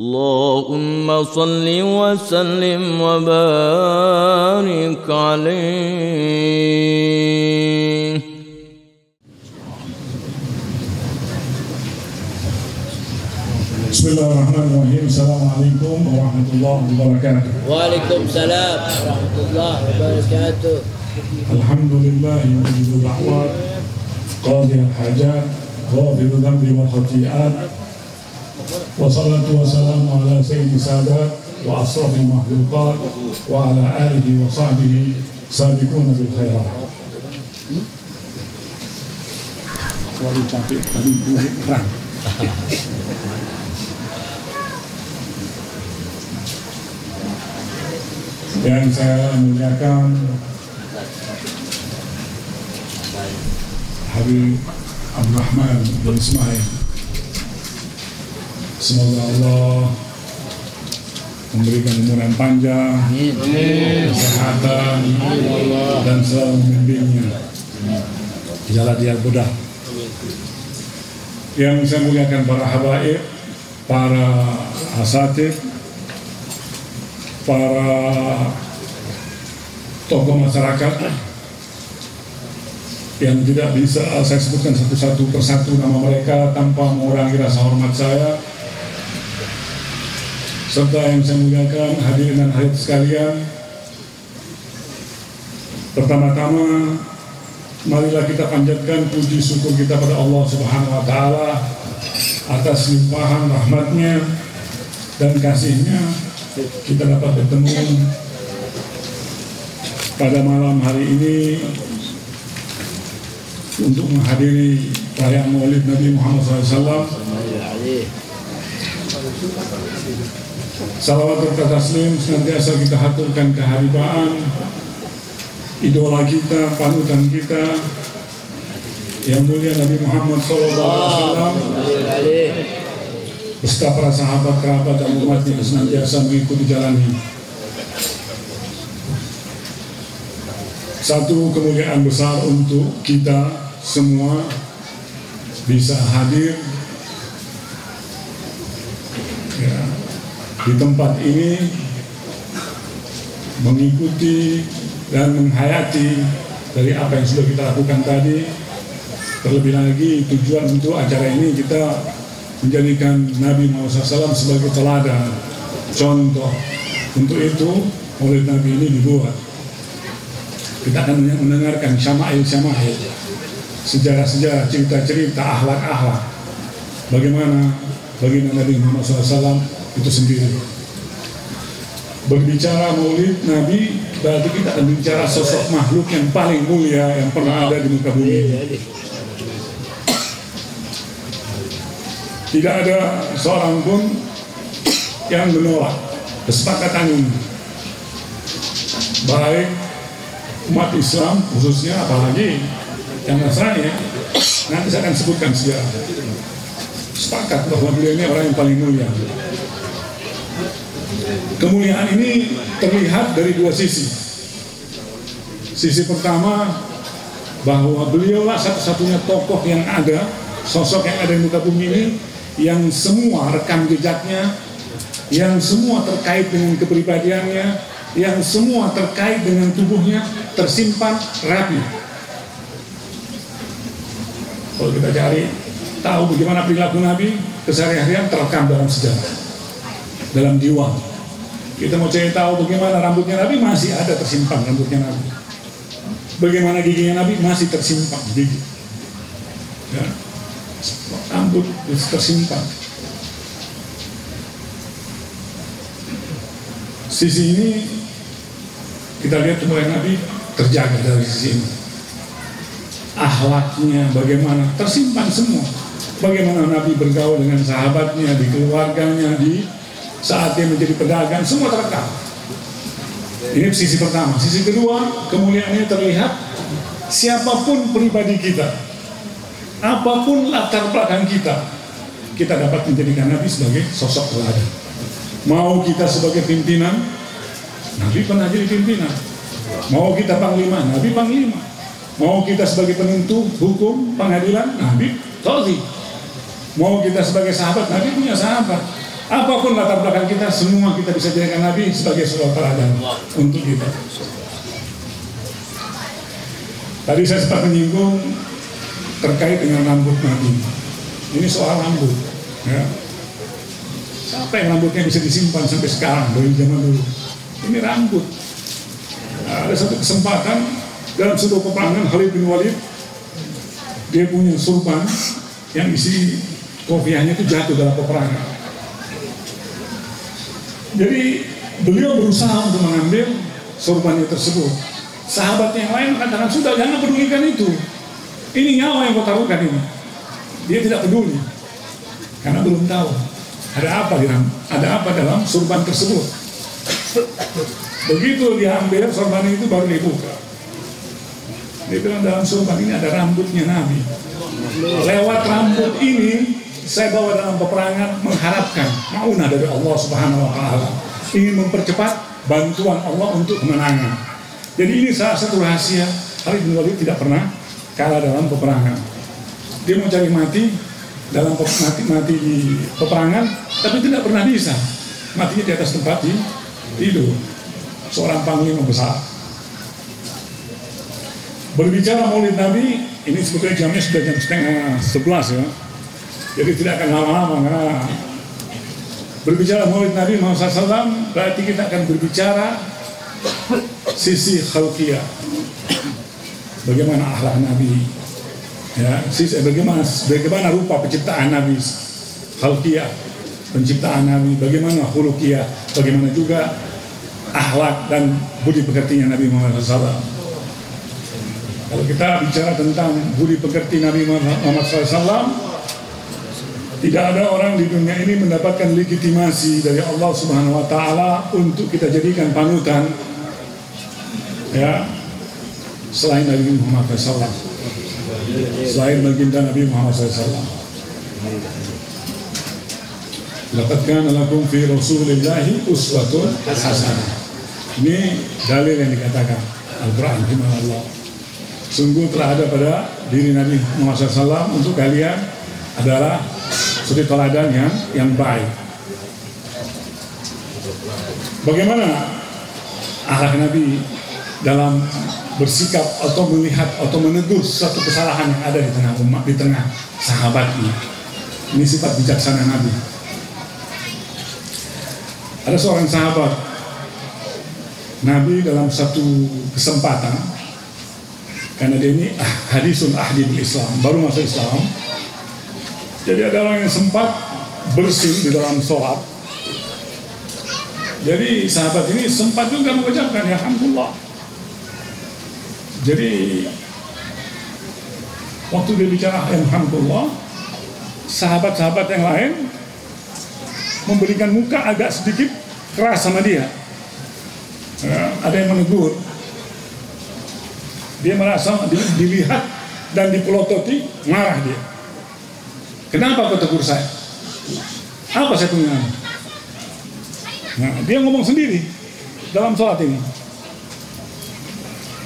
اللهم صل وسلم وبارك عليه. Bismillahirrahmanirrahim. Assalamualaikum warahmatullahi wabarakatuh. Waalaikumsalam warahmatullahi wabarakatuh. Alhamdulillah mujibul da'wat, qadhi al-hajat, ghafirul dhanbi wal khati'at. Wassalatu wassalamu ala sayyidi sadat wa asrafil makhluqat wa ala alihi wa sahbihi sabiquna bil khairat. Waduh capek tadi perang. Yang saya muliakan Habib Abdurrahman bin Ismail, semoga Allah memberikan umur yang panjang, kesehatan, dan selalu membimbingnya di jalan yang mudah. Yang saya muliakan para habaib, para asatid, para tokoh masyarakat yang tidak bisa saya sebutkan satu persatu nama mereka tanpa mengurangi rasa hormat saya, serta yang saya muliakan hadirin dan hadirat sekalian. Pertama-tama marilah kita panjatkan puji syukur kita pada Allah Subhanahu wa Ta'ala atas limpahan rahmatnya dan kasihnya kita dapat bertemu pada malam hari ini untuk menghadiri perayaan Maulid Nabi Muhammad SAW. Salawat serta taslim senantiasa kita haturkan keharibaan idola kita, panutan kita yang mulia Nabi Muhammad SAW, beserta para sahabat, kerabat, dan umat yang senantiasa mengikuti jalannya. Satu kemuliaan besar untuk kita semua bisa hadir ya, di tempat ini, mengikuti dan menghayati dari apa yang sudah kita lakukan tadi. Terlebih lagi tujuan untuk acara ini kita menjadikan Nabi Muhammad SAW sebagai teladan, contoh. Untuk itu Maulid Nabi ini dibuat. Kita akan mendengarkan syama'il, sejarah-sejarah, cerita-cerita, akhlak-akhlak bagaimana Nabi Muhammad SAW itu sendiri. Berbicara Maulid Nabi berarti kita akan bicara sosok makhluk yang paling mulia yang pernah ada di muka bumi ini. Tidak ada seorang pun yang menolak kesepakatan ini, baik umat Islam khususnya, apalagi yang Nasrani ya. Nanti saya akan sebutkan sejarah. Sepakat bahwa beliau ini orang yang paling mulia. Kemuliaan ini terlihat dari dua sisi. Sisi pertama, bahwa beliaulah satu-satunya tokoh yang ada, sosok yang ada di muka bumi ini, yang semua rekam jejaknya, yang semua terkait dengan kepribadiannya, yang semua terkait dengan tubuhnya tersimpan rapi. Kalau kita cari tahu bagaimana perilaku Nabi keseharian terekam dalam sejarah, dalam diwan. Kita mau cari tahu bagaimana rambutnya Nabi, masih ada tersimpan rambutnya Nabi. Bagaimana giginya Nabi, masih tersimpan gigi. Ya. Rambut tersimpan. Sisi ini kita lihat kemuliaan Nabi terjaga dari sisi ini. Akhlaknya bagaimana tersimpan semua. Bagaimana Nabi bergaul dengan sahabatnya, di keluarganya, di saat dia menjadi pedagang, semua terekam. Ini sisi pertama. Sisi kedua, kemuliaannya terlihat siapapun pribadi kita, apapun latar belakang kita, kita dapat menjadikan Nabi sebagai sosok teladan. Mau kita sebagai pimpinan, Nabi pernah jadi pimpinan. Mau kita panglima, Nabi panglima. Mau kita sebagai penuntut hukum pengadilan, Nabi qadhi. Mau kita sebagai sahabat, Nabi punya sahabat. Apapun latar belakang kita, semua kita bisa jadikan Nabi sebagai sebuah teladan untuk kita. Tadi saya sempat menyinggung terkait dengan rambut Nabi. Ini soal rambut. Ya. Siapa yang rambutnya bisa disimpan sampai sekarang dari zaman dulu? Ini rambut. Nah, ada satu kesempatan dalam sebuah peperangan, Khalid bin Walid dia punya surban yang isi kopiahnya itu jatuh dalam peperangan. Jadi beliau berusaha untuk mengambil surbannya tersebut. Sahabatnya yang lain katakan, sudah jangan pedulikan itu. Ini nyawa yang kau taruhkan ini. Dia tidak peduli karena belum tahu ada apa dalam surban tersebut. Begitu dia ambil surban itu baru dibuka. Dia bilang dalam surban ini ada rambutnya Nabi. Lewat rambut ini saya bawa dalam peperangan mengharapkan maunah dari Allah Subhanahu wa taala. Ingin mempercepat bantuan Allah untuk kemenangan. Jadi ini salah satu rahasia Khalid bin Walid tidak pernah kalah dalam peperangan. Dia mau cari mati dalam mati di peperangan, tapi tidak pernah bisa. Matinya di atas tempat tidur. Seorang panglima besar. Berbicara Maulid Nabi, ini sebetulnya jamnya sudah jam 10:30 ya. Jadi tidak akan lama-lama karena berbicara Maulid Nabi Muhammad SAW berarti kita akan berbicara sisi khalqiyah, bagaimana akhlak Nabi, ya, bagaimana rupa penciptaan Nabi, khalqiyah, penciptaan Nabi, bagaimana khuluqiyah, bagaimana juga akhlak dan budi pekertinya Nabi Muhammad SAW. Kalau kita bicara tentang budi pekerti Nabi Muhammad SAW, tidak ada orang di dunia ini mendapatkan legitimasi dari Allah Subhanahu wa taala untuk kita jadikan panutan, ya, selain Nabi Muhammad SAW, selain baginda Nabi Muhammad SAW. Laqad kana lakum fi Rasulillahi uswatun hasanah. Ini dalil yang dikatakan Al-Quran firman Allah. Sungguh telah ada pada diri Nabi Muhammad SAW untuk kalian adalah suri teladan yang baik. Bagaimana akhlak Nabi dalam bersikap atau melihat atau menegur suatu kesalahan yang ada di tengah umat, di tengah sahabat ini. Ini sifat bijaksana Nabi. Ada seorang sahabat Nabi dalam satu kesempatan, karena dia ini hadisun ahdi bil Islam, baru masuk Islam. Jadi ada orang yang sempat bersin di dalam sholat. Jadi sahabat ini sempat juga mengucapkan ya alhamdulillah. Jadi waktu dia bicara alhamdulillah, sahabat-sahabat yang lain memberikan muka agak sedikit keras sama dia. Ada yang menegur. Dia merasa dilihat dan dipelototi, marah dia. Kenapa kau tegur saya? Apa saya punya? Nah, dia ngomong sendiri dalam sholat ini.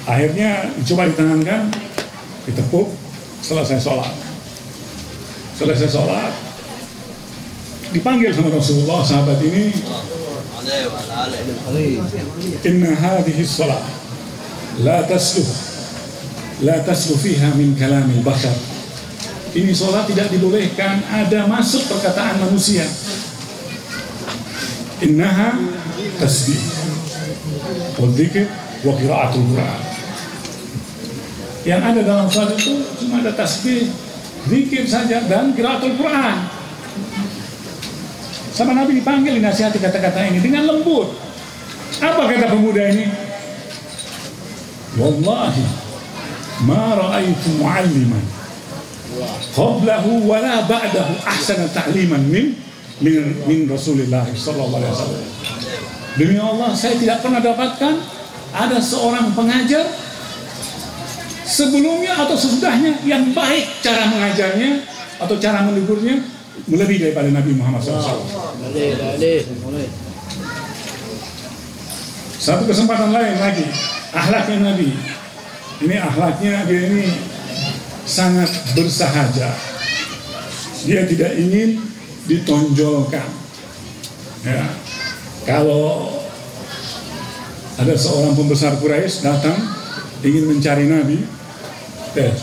Akhirnya coba ditenangkan, ditepuk, selesai sholat. Selesai sholat, dipanggil sama Rasulullah, sahabat ini, inna hadhihi sholat la tasluh fiha min kalamil bashar. Ini sholat tidak dibolehkan ada masuk perkataan manusia. Innaha tasbih wa dzikr wa qiraatul Quran. Yang ada dalam sholat itu cuma ada tasbih, zikir saja dan qiraatul Quran. Sama Nabi dipanggil, dinasihati kata-kata ini dengan lembut. Apa kata pemuda ini? Wallahi ma ra'aitu mu'alliman qablahu wa la ba'dahu ahsana ta'liman min Rasulullah sallallahu alaihi wasallam. Demi Allah, saya tidak pernah dapatkan ada seorang pengajar sebelumnya atau sesudahnya yang baik cara mengajarnya atau cara menegurnya melebihi daripada Nabi Muhammad SAW. Satu kesempatan lain lagi, akhlaknya Nabi. Ini akhlaknya dia ini sangat bersahaja. Dia tidak ingin ditonjolkan. Ya, kalau ada seorang pembesar Quraisy datang ingin mencari Nabi,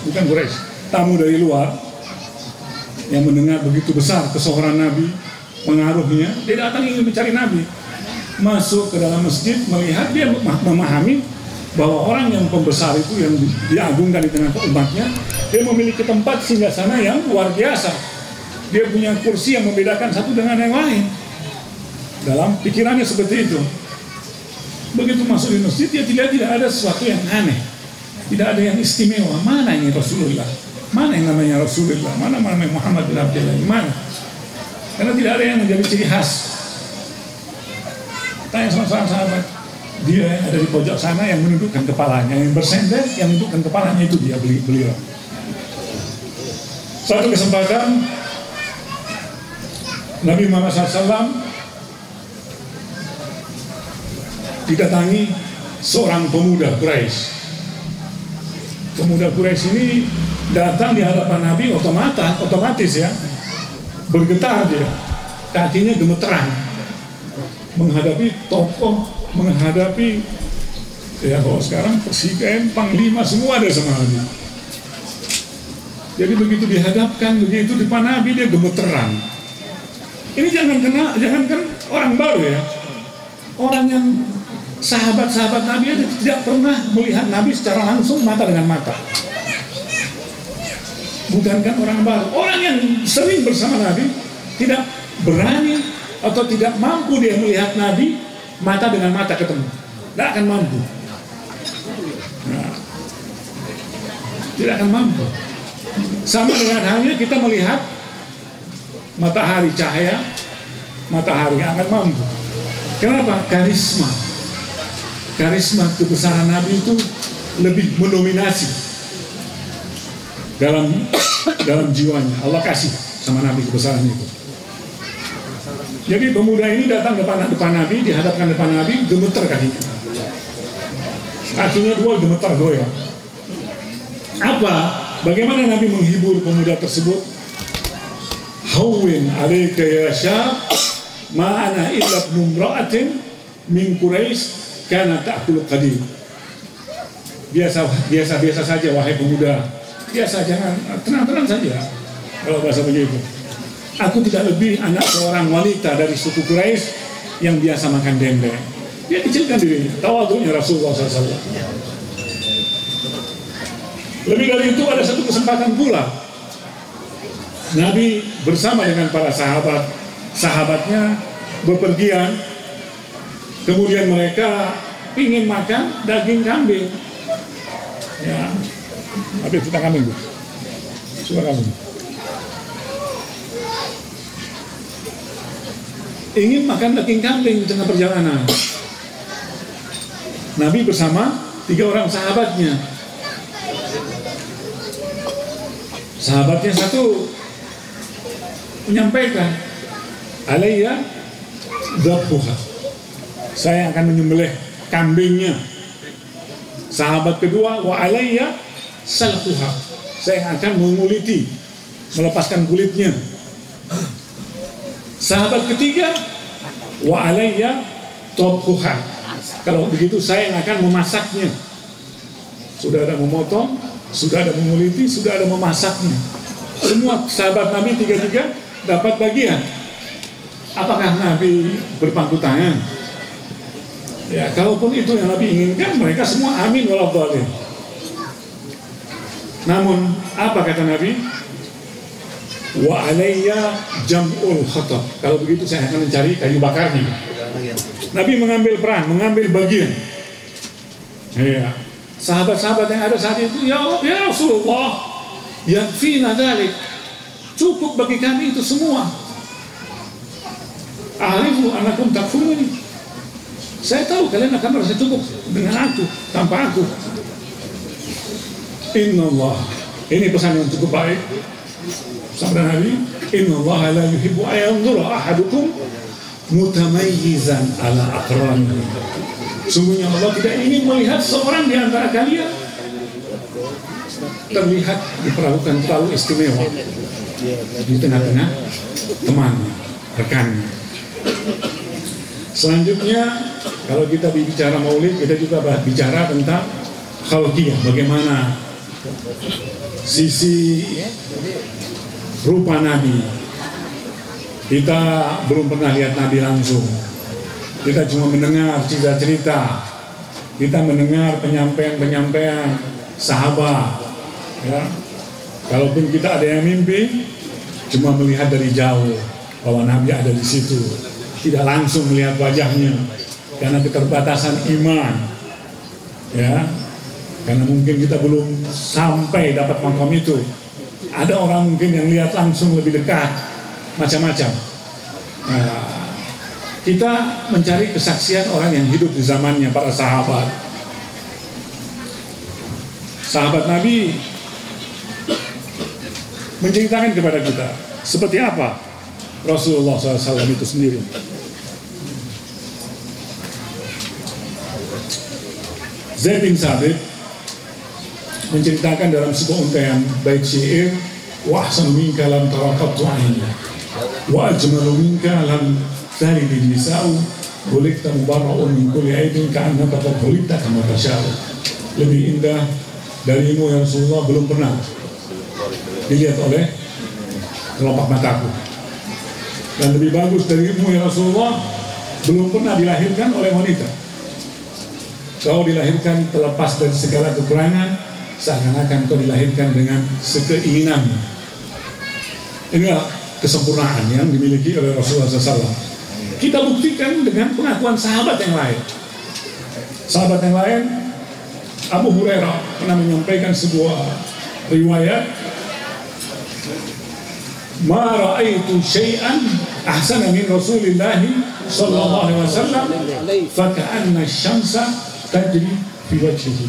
bukan Quraisy, tamu dari luar yang mendengar begitu besar kesohoran Nabi, pengaruhnya, dia datang ingin mencari Nabi, masuk ke dalam masjid, melihat, dia memahami bahwa orang yang pembesar itu yang diagungkan di tengah umatnya, dia memiliki tempat singgasana yang luar biasa, dia punya kursi yang membedakan satu dengan yang lain. Dalam pikirannya seperti itu. Begitu masuk di masjid, dia tidak ada sesuatu yang aneh, tidak ada yang istimewa. Mana ini Rasulullah? Mana yang namanya Rasulullah? Mana Muhammad bin Abdullah? Mana? Karena tidak ada yang menjadi ciri khas. Tanya sama sahabat, dia yang ada di pojok sana yang menundukkan kepalanya, yang bersender, yang menundukkan kepalanya itu dia beliau. Suatu kesempatan Nabi Muhammad SAW didatangi seorang pemuda Quraisy. Pemuda Quraisy ini datang di hadapan Nabi, otomatis ya, bergetar dia, kakinya gemeteran, menghadapi tokoh, menghadapi ya kalau sekarang presiden, panglima semua ada sama Nabi. Jadi begitu dihadapkan begitu di depan Nabi, dia gemeteran. Ini jangankan orang baru ya, orang yang sahabat-sahabat Nabi itu tidak pernah melihat Nabi secara langsung mata dengan mata. Bukankan orang baru, orang yang sering bersama Nabi tidak berani atau tidak mampu dia melihat Nabi mata dengan mata ketemu, tidak akan mampu. Nah, tidak akan mampu. Sama dengan halnya kita melihat matahari, cahaya matahari akan mampu. Kenapa? Karisma kebesaran Nabi itu lebih mendominasi dalam jiwanya. Allah kasih sama Nabi kebesaran itu. Jadi pemuda ini datang depan Nabi, dihadapkan depan Nabi, gemeter kakinya. Kakinya dua gemeter goyang. Apa? Bagaimana Nabi menghibur pemuda tersebut? Hawwin 'alaika ya syab, ma ana illa ibnu imra'atin min Quraisy kana ta'kulu qadim. Biasa saja wahai pemuda. Biasa, jangan tenang-tenang saja. Kalau bahasa begitu. Aku tidak lebih anak seorang wanita dari suku Quraisy yang biasa makan dendeng. Dia kecilkan dirinya. Tawadhu'nya Rasulullah SAW. Lebih dari itu ada satu kesempatan pula. Nabi bersama dengan para sahabatnya bepergian. Kemudian mereka ingin makan daging kambing. Ya, habis kita kambing, Bu. Suka kambing. Ingin makan daging kambing di tengah perjalanan. Nabi bersama 3 orang sahabatnya. Sahabatnya satu menyampaikan, alayya dzabhuha, saya akan menyembelih kambingnya. Sahabat kedua, wa alayya salquha, saya akan menguliti, melepaskan kulitnya. Sahabat ketiga, wa alayya tabhuha, kalau begitu saya akan memasaknya. Sudah ada memotong, sudah ada menguliti, sudah ada memasaknya. Semua sahabat Nabi 3 dapat bagian. Apakah Nabi berpangku tangan? Ya, kalaupun itu yang Nabi inginkan, mereka semua amin walau dhalim. Namun apa kata Nabi? Wa alayya jam'ul khatab, kalau begitu saya akan mencari kayu bakarnya. Nabi mengambil peran, mengambil bagian. Ya, sahabat-sahabat yang ada saat itu, ya Rasulullah, yakfina dzalik, cukup bagi kami itu semua. A'rifu annakum takfuruni, saya tahu kalian akan merasa cukup dengan aku, tanpa aku. Innallah, ini pesan yang cukup baik. Sabda Nabi, innallaha la yuhibbu ayanzura ahadukum mutamayyizan ala aqranihi. Sungguhnya Allah tidak ingin melihat seorang di antara kalian terlihat diperlakukan terlalu istimewa di tengah-tengah temannya, rekannya. Selanjutnya, kalau kita bicara maulid, kita juga bicara tentang khalqiyah, bagaimana sisi rupa Nabi. Kita belum pernah lihat Nabi langsung. Kita cuma mendengar cerita-cerita. Kita mendengar penyampaian-penyampaian sahabat. Ya. Kalaupun kita ada yang mimpi, cuma melihat dari jauh bahwa Nabi ada di situ. Tidak langsung melihat wajahnya karena keterbatasan iman. Ya. Karena mungkin kita belum sampai dapat makom itu. Ada orang mungkin yang lihat langsung lebih dekat, macam-macam. Nah, kita mencari kesaksian orang yang hidup di zamannya, para sahabat. Sahabat Nabi menceritakan kepada kita seperti apa Rasulullah SAW itu sendiri. Zaid bin Sabit menceritakan dalam sebuah untaian bait syair, wa ahsanu minka lam tara qattu aini wa ajmalu minka lam talid nisa'u khuliqta mubarra'un min kulli aibin ka'annaka qad khuliqta kama tasha'u. Lebih indah darimu ya Rasulullah belum pernah dilihat oleh kelopak mataku, dan lebih bagus darimu ya Rasulullah belum pernah dilahirkan oleh wanita. Kau dilahirkan terlepas dari segala kekurangan, seakan-akan kau dilahirkan dengan sekeinginan. Inilah kesempurnaan yang dimiliki oleh Rasulullah SAW. Kita buktikan dengan pengakuan sahabat yang lain. Sahabat yang lain, Abu Hurairah pernah menyampaikan sebuah riwayat, ma ra'aitu syai'an ahsana min Rasulillahi sallallahu alaihi wasallam fa ka'anna asy-syamsa tajri fi wajhihi.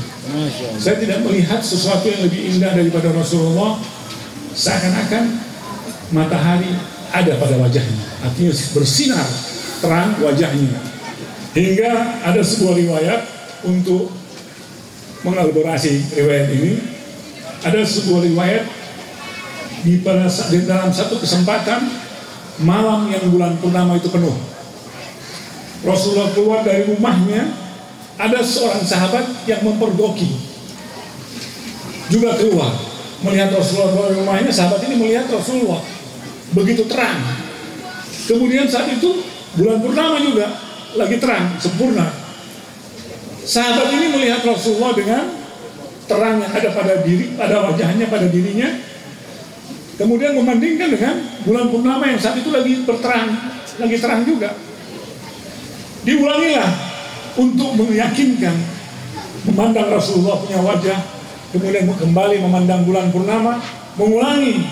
Saya tidak melihat sesuatu yang lebih indah daripada Rasulullah, seakan-akan matahari ada pada wajahnya, artinya bersinar terang wajahnya. Hingga ada sebuah riwayat untuk mengelaborasi riwayat ini. Ada sebuah riwayat di dalam satu kesempatan malam yang bulan purnama itu penuh, Rasulullah keluar dari rumahnya. Ada seorang sahabat yang mempergoki juga keluar melihat Rasulullah dari rumahnya. Sahabat ini melihat Rasulullah begitu terang. Kemudian saat itu bulan purnama juga lagi terang sempurna. Sahabat ini melihat Rasulullah dengan terang yang ada pada wajahnya, pada dirinya. Kemudian membandingkan dengan bulan purnama yang saat itu lagi terang juga. Diulangilah untuk meyakinkan, memandang Rasulullah punya wajah, kemudian kembali memandang bulan purnama, mengulangi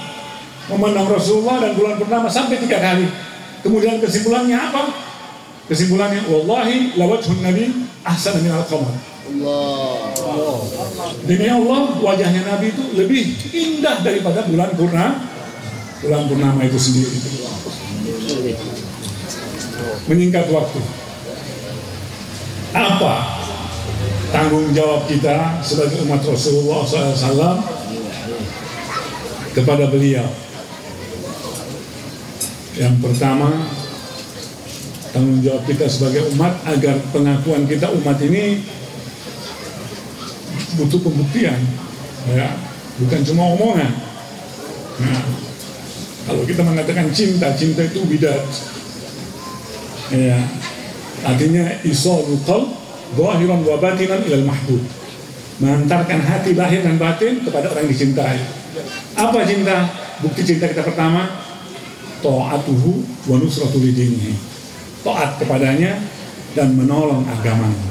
memandang Rasulullah dan bulan purnama sampai 3 kali. Kemudian kesimpulannya apa? Kesimpulannya, wallahi lawajhun nabi ahsana min al-qamar. Demi Allah, wajahnya Nabi itu lebih indah daripada bulan purnama itu sendiri. Menyingkat waktu, apa tanggung jawab kita sebagai umat Rasulullah SAW kepada beliau? Yang pertama, tanggung jawab kita sebagai umat agar pengakuan kita umat ini butuh pembuktian, ya, bukan cuma omongan. Nah, kalau kita mengatakan cinta itu bidat, ya, artinya isolul qalb zahiran wa batinan ilal mahbub, mengantarkan hati lahir dan batin kepada orang yang dicintai. Apa cinta? Bukti cinta kita pertama, ta'atuhu wa nusratu lidinihi, taat kepadanya dan menolong agamanya.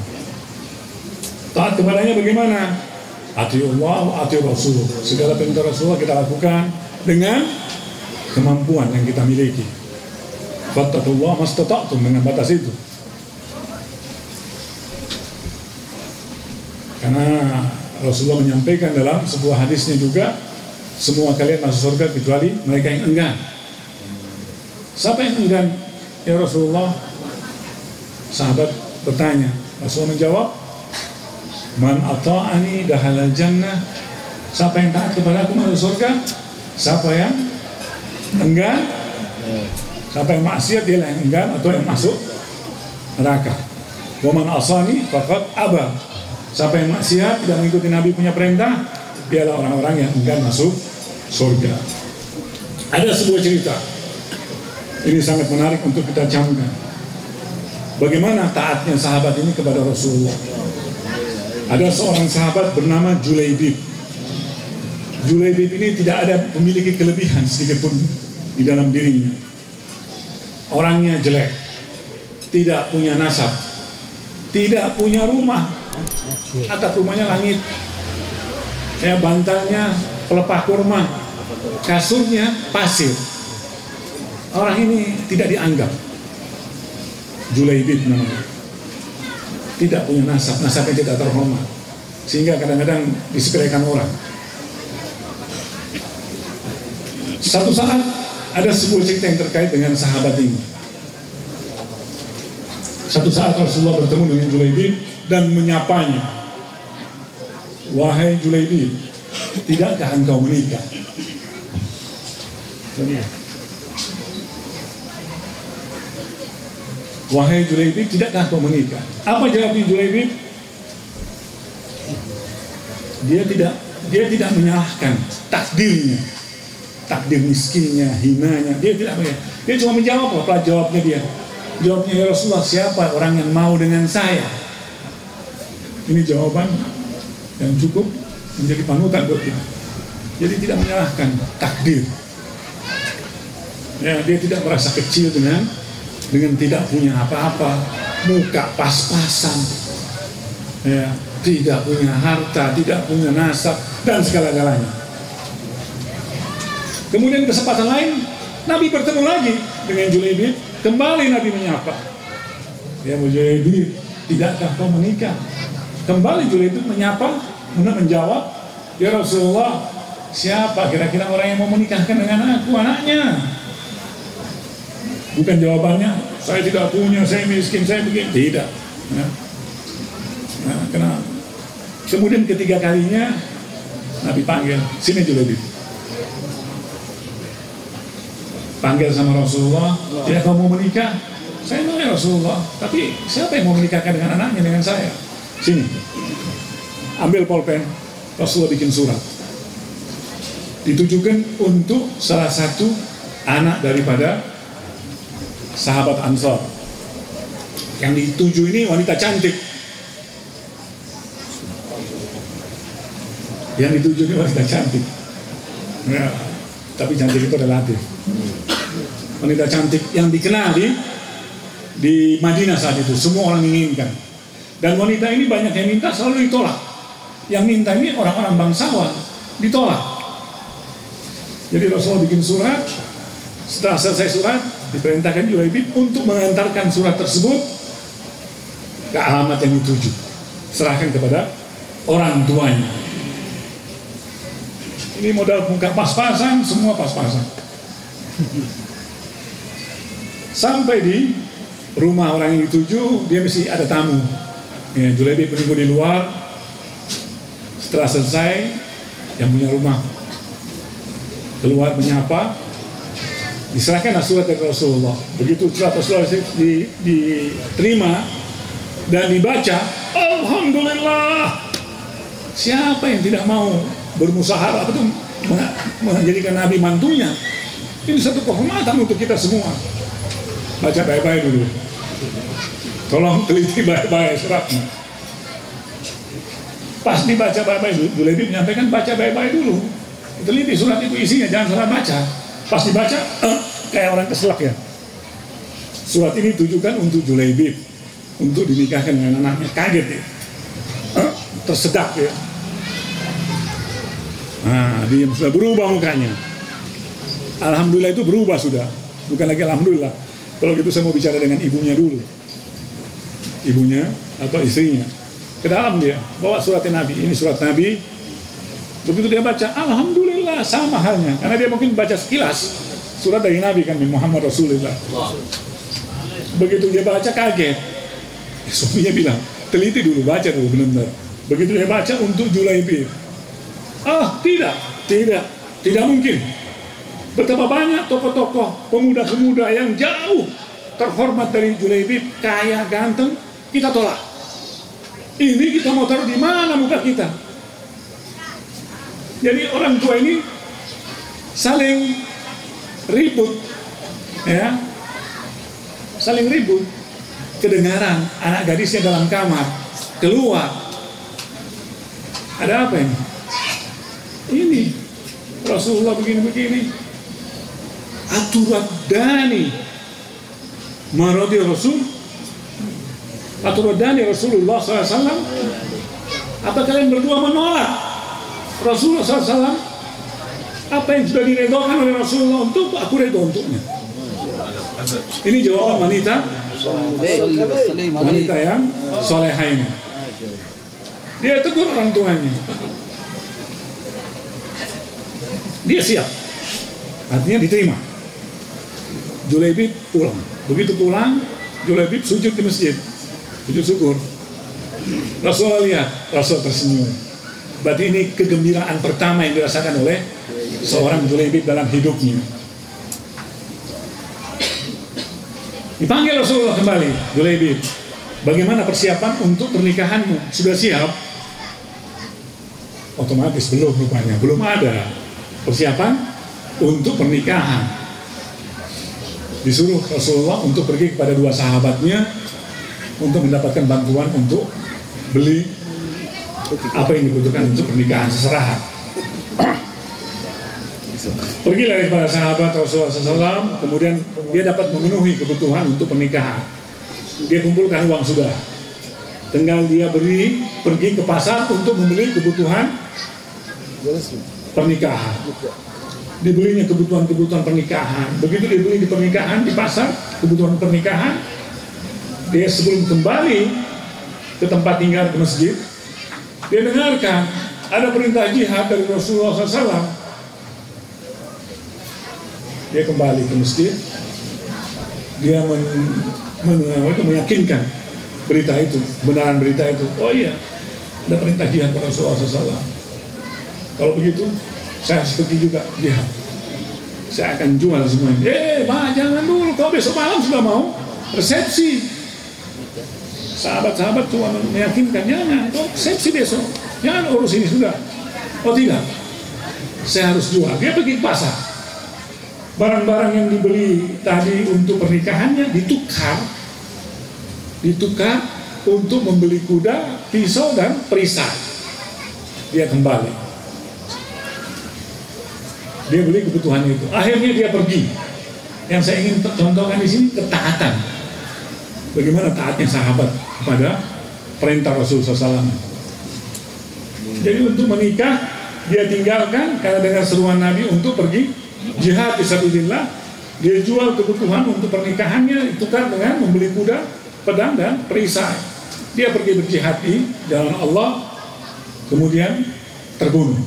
Taat kepadanya bagaimana? Atiullah wa atiur Rasul. Segala perintah Rasulullah kita lakukan dengan kemampuan yang kita miliki. Fattaqullah mastata'tum, dengan batas itu. Karena Rasulullah menyampaikan dalam sebuah hadisnya juga, semua kalian masuk surga kecuali mereka yang enggan. Siapa yang enggan? Ya Rasulullah. Sahabat bertanya, Rasulullah menjawab, man ata'ani dahalal jannah. Siapa yang taat kepada aku masuk surga. Siapa yang enggan, siapa yang maksiat, dia yang enggan atau yang masuk neraka. Wa man asani faqad aba. Siapa yang maksiat tidak mengikuti Nabi punya perintah, dialah orang-orang yang enggan masuk surga. Ada sebuah cerita. Ini sangat menarik untuk kita camkan. Bagaimana taatnya sahabat ini kepada Rasulullah. Ada seorang sahabat bernama Julaibib. Julaibib ini tidak ada memiliki kelebihan sedikit pun di dalam dirinya. Orangnya jelek, tidak punya nasab, tidak punya rumah, atap rumahnya langit, bantalnya pelepah kurma, kasurnya pasir. Orang ini tidak dianggap. Julaibib namanya. Tidak punya nasab, nasabnya tidak terhormat, sehingga kadang-kadang disepelekan orang. Satu saat ada sebuah cerita yang terkait dengan sahabat ini. Satu saat Rasulullah bertemu dengan Julaibib dan menyapanya. Wahai Julaibib, tidakkah engkau menikah? Wahai Julaibib, tidakkah engkau menikah? Apa jawabnya Julaibib? Dia tidak menyalahkan takdirnya, takdir miskinnya, hinanya. Dia tidak menyalahkan. Dia cuma menjawab. Apa jawabnya dia? Jawabnya, ya Rasulullah, siapa orang yang mau dengan saya? Ini jawaban yang cukup menjadi panutan buat kita. Jadi tidak menyalahkan takdir. Ya, dia tidak merasa kecil dengan tidak punya apa-apa, muka pas-pasan, ya, tidak punya harta, tidak punya nasab, dan segala-galanya. Kemudian kesempatan lain, Nabi bertemu lagi dengan Julaibib. Kembali Nabi menyapa. Ya Julaibib, tidakkah kau menikah? Kembali Julaibib menyapa, menjawab, ya Rasulullah, siapa kira-kira orang yang mau menikahkan dengan aku, anaknya? Bukan jawabannya, saya tidak punya, saya miskin, saya begini. Tidak. Kenapa? Kemudian ketiga kalinya Nabi panggil, sini Julaibib. Panggil sama Rasulullah, tidak kau mau menikah? Saya mau ya Rasulullah, tapi siapa yang mau menikahkan dengan anaknya dengan saya? Sini. Ambil pulpen, Rasulullah bikin surat. Ditujukan untuk salah satu anak daripada sahabat Ansor. Yang dituju ini wanita cantik. Yang dituju ini wanita cantik. Ya, tapi cantik itu relatif. Wanita cantik yang dikenal di Madinah saat itu, semua orang inginkan. Dan wanita ini banyak yang minta, selalu ditolak. Yang minta ini orang-orang bangsawan, ditolak. Jadi Rasulullah bikin surat. Setelah selesai surat, diperintahkan Julaibib untuk mengantarkan surat tersebut ke alamat yang dituju. Serahkan kepada orang tuanya. Ini modal muka pas-pasan, semua pas-pasan. Sampai di rumah orang yang dituju, dia mesti ada tamu. Ya, Julaibib menunggu di luar. Setelah selesai, yang punya rumah keluar menyapa, diserahkanlah surat dari Rasulullah. Begitu surat Rasulullah diterima dan dibaca, alhamdulillah. Siapa yang tidak mau bermusaharah itu menjadikan Nabi mantunya? Ini satu kehormatan untuk kita semua. Baca baik-baik dulu. Tolong teliti baik-baik suratnya. Pas dibaca baik-baik, Julaibib menyampaikan baca baik-baik dulu. Teliti surat itu isinya, jangan salah baca. Pas dibaca, kayak orang keselak ya. Surat ini tujukan untuk Julaibib, untuk dinikahkan dengan anaknya. Kaget ya, tersedak ya. Nah, dia sudah berubah mukanya. Alhamdulillah itu berubah sudah. Bukan lagi alhamdulillah. Kalau gitu saya mau bicara dengan ibunya dulu. Ibunya atau istrinya. Ke dalam dia, bawa suratnya Nabi. Ini surat Nabi. Begitu dia baca, alhamdulillah, sama halnya. Karena dia mungkin baca sekilas. Surat dari Nabi kan, Muhammad Rasulullah. Begitu dia baca, kaget. Suaminya bilang, teliti dulu, baca dulu benar-benar. Begitu dia baca untuk Julaibib. Tidak mungkin. Betapa banyak tokoh-tokoh pemuda-pemuda yang jauh terhormat dari Julaibib, kaya, ganteng, kita tolak. Ini kita mau taruh di mana muka kita? Jadi orang tua ini saling ribut, ya, saling ribut. Kedengaran anak gadisnya dalam kamar keluar. Ada apa ini? Ini Rasulullah begini-begini. Aturadani marodi Rasul. Aturadani Rasulullah SAW. Apa kalian berdua menolak Rasulullah SAW? Apa yang sudah diredokan oleh Rasulullah untuk aku redo untuknya. Ini jawaban wanita yang solehah ini. Dia tegur orang tuanya. Dia siap. Artinya diterima. Julaibib pulang. Begitu pulang, Julaibib sujud di masjid. Sujud syukur. Rasulullah lihat, Rasul tersenyum. Berarti ini kegembiraan pertama yang dirasakan oleh seorang Julaibib dalam hidupnya. Dipanggil Rasulullah kembali, Julaibib, bagaimana persiapan untuk pernikahanmu? Sudah siap? Otomatis belum rupanya, belum ada persiapan untuk pernikahan. Disuruh Rasulullah untuk pergi kepada dua sahabatnya untuk mendapatkan bantuan untuk beli apa yang dibutuhkan untuk pernikahan, seserahan. Pergilah kepada sahabat Rasulullah SAW, kemudian dia dapat memenuhi kebutuhan untuk pernikahan. Dia kumpulkan uang sudah, tinggal dia pergi ke pasar untuk membeli kebutuhan pernikahan. Dibelinya kebutuhan pernikahan. Begitu dibeli di pernikahan, di pasar, kebutuhan pernikahan, dia sebelum kembali ke tempat tinggal ke masjid, dia dengarkan ada perintah jihad dari Rasulullah SAW. Dia kembali ke masjid, dia meyakinkan berita itu, benaran berita itu. Oh iya, ada perintah jihad dari Rasulullah SAW. Kalau begitu, saya harus pergi juga jihad. Saya akan jual semuanya. Pak, jangan dulu, kau besok malam sudah mau resepsi. Sahabat-sahabat cuma meyakinkan, jangan, kau resepsi besok, jangan urus ini sudah. Oh tidak, saya harus jual. Dia pergi ke pasar. Barang-barang yang dibeli tadi untuk pernikahannya ditukar untuk membeli kuda, pisau dan perisai. Dia kembali. Dia beli kebutuhan itu. Akhirnya dia pergi. Yang saya ingin contohkan di sini ketaatan. Bagaimana taatnya sahabat kepada perintah Rasulullah SAW. Jadi untuk menikah dia tinggalkan karena dengar seruan Nabi untuk pergi jihad fisabilillah. Dia jual kebutuhan untuk pernikahannya, ditukar dengan membeli kuda, pedang dan perisai. Dia pergi berjihad di jalan Allah, kemudian terbunuh.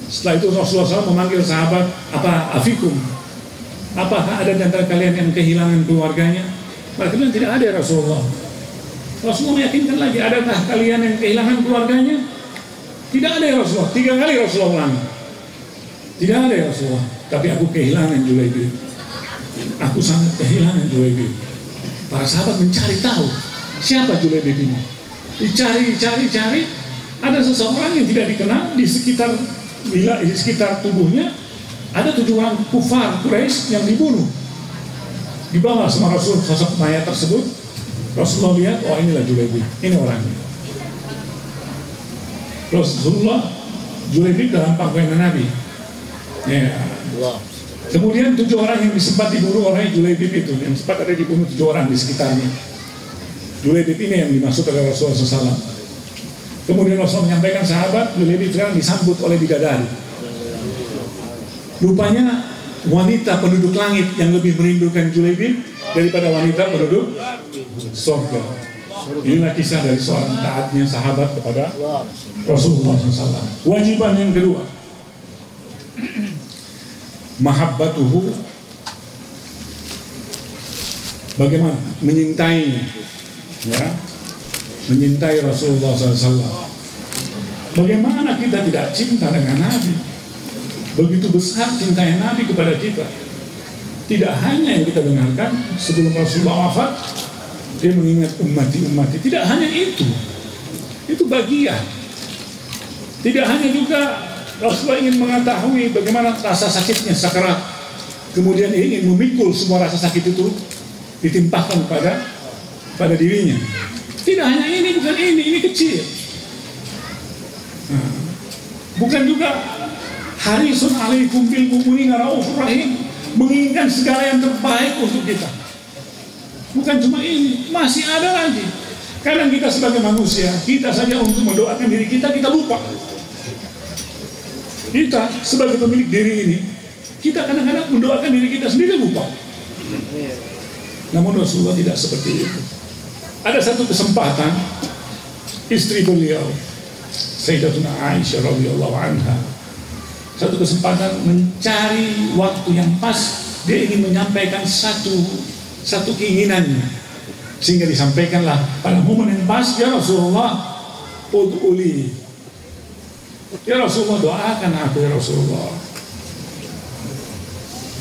Setelah itu Rasulullah SAW memanggil sahabat, apa afikum? Apakah ada di antara kalian yang kehilangan keluarganya? Mereka bilang tidak ada ya Rasulullah. Rasulullah meyakinkan lagi, adakah kalian yang kehilangan keluarganya? Tidak ada ya Rasulullah. 3 kali Rasulullah ulang. Tidak ada ya Rasulullah, tapi aku kehilangan Julaibib. Aku sangat kehilangan Julaibib. Para sahabat mencari tahu siapa Julaibib ini. Dicari. Ada seseorang yang tidak dikenal di sekitar tubuhnya. Ada 7 orang kufar Quraisy yang dibunuh. Dibawa sama Rasul sosok mayat tersebut. Rasulullah lihat, oh inilah Julaibib, ini orangnya. Rasulullah, Julaibib dalam pakaian Nabi. Ya. Kemudian 7 orang yang sempat dibunuh oleh Julaibib itu, yang sempat ada dibunuh 7 orang di sekitarnya. Julaibib ini yang dimaksud oleh Rasulullah SAW. Kemudian Rasul menyampaikan sahabat, Julaibib sekarang disambut oleh bidadari. Rupanya wanita penduduk langit yang lebih merindukan Julaibib daripada wanita penduduk surga. Inilah kisah dari seorang taatnya sahabat kepada Rasulullah SAW. Wajiban yang kedua, mahabbatuhu, bagaimana menyintainya, ya, menyintai Rasulullah SAW. Bagaimana kita tidak cinta dengan Nabi? Begitu besar cintanya Nabi kepada kita. Tidak hanya yang kita dengarkan sebelum Rasulullah wafat, dia mengingat ummati. Tidak hanya itu bagian. Tidak hanya juga Rasulullah ingin mengetahui bagaimana rasa sakitnya sakarat, kemudian dia ingin memikul semua rasa sakit itu ditimpahkan pada dirinya. Tidak hanya ini, bukan ini kecil. Bukan juga harisun alaikum bil mu'minina raufur rahim, menginginkan segala yang terbaik untuk kita. Bukan cuma ini, masih ada lagi. Kadang kita sebagai manusia, kita saja untuk mendoakan diri kita lupa. Kita sebagai pemilik diri ini, kita kadang-kadang mendoakan diri kita sendiri lupa. Namun Rasulullah tidak seperti itu. Ada satu kesempatan, istri beliau, Sayyidatuna Aisyah radhiyallahu anha, satu kesempatan mencari waktu yang pas, dia ingin menyampaikan satu keinginannya, sehingga disampaikanlah pada momen yang pas, ya Rasulullah, ud'uli, ya Rasulullah, doakan aku ya Rasulullah.